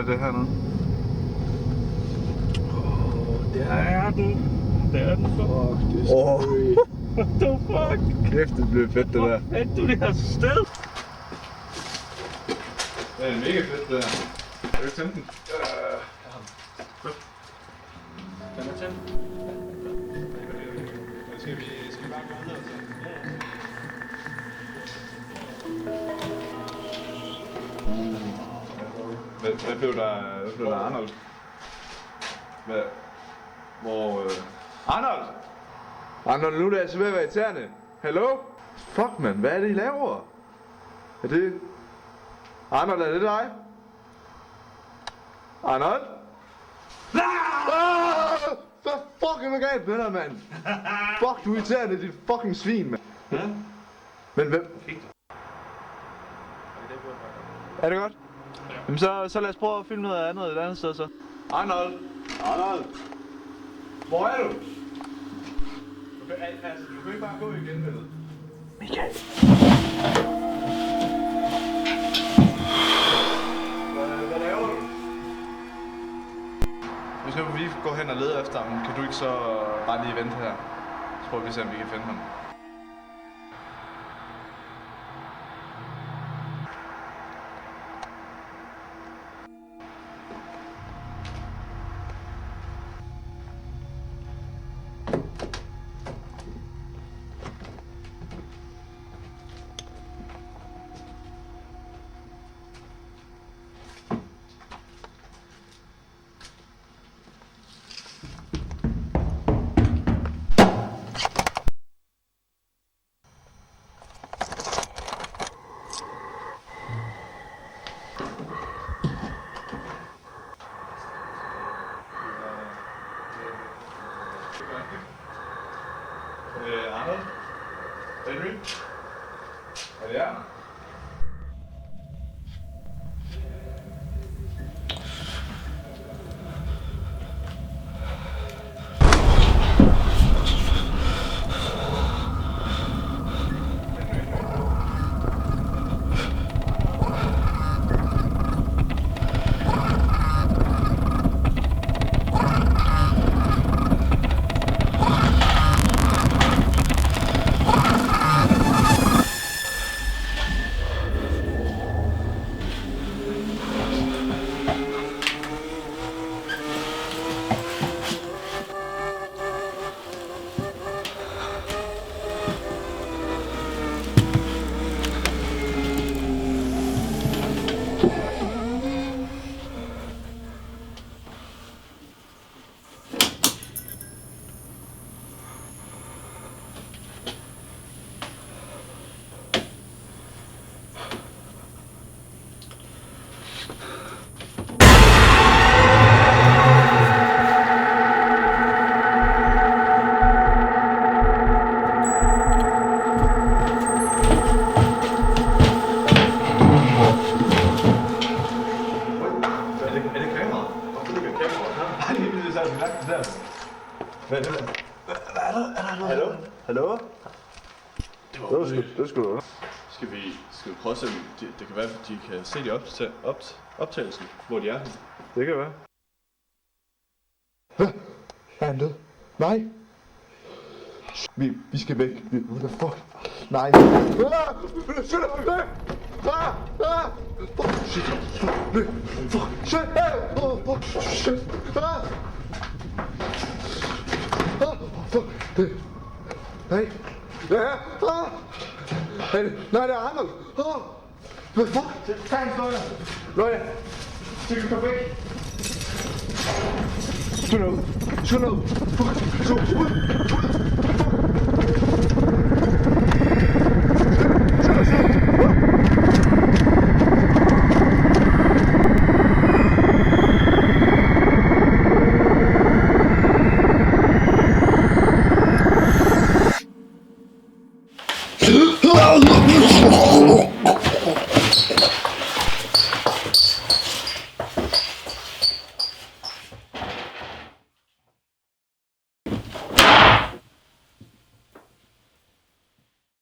det hernede? Det er den. Det er den. Fuck, det er What the fuck? kæft, det bliver fedt det der. Hvor fandt du det her sted? Det er mega fedt det her. Kan du tænde den? Kan man tænde? Skal vi bare gå videre til? Hvad blev der Arnold? Hvad? Hvor... Arnold! Arnold, nu er det altså ved at være irriterende. Hallo? Fuck, man, hvad er det, I laver? Er det... Arnold, er det dig? Arnold? Hvad fucking er galt med dig, mand? Fuck, du er irriterende, dit fucking svin, mand. Ja? Men hvem? Er det godt? Ja. Jamen så lad os prøve at filme noget andet et andet sted så. Arnold! Arnold! Hvor er du? Du kan ikke bare gå igen med det. Michael. Hvad laver du? Nu skal vi gå hen og lede efter ham. Kan du ikke så bare lige vente her? Så prøver vi se, om vi kan finde ham. Arnold? Henry? Er det jer? Hvad er der? Hallo? Hallo? Det var sgu da. Skal vi prøve at se, det kan være, at de kan se de optagelsen, hvor de er. Det kan være. Hvad? Er han død? Nej. Vi skal væk. What the fuck? Nej. Shit! Nej. Ja. Nej, det er Arnold. Hvad fuck? Tag en sløjre. Løjre. Du kan komme væk. Skynd ud. Oh,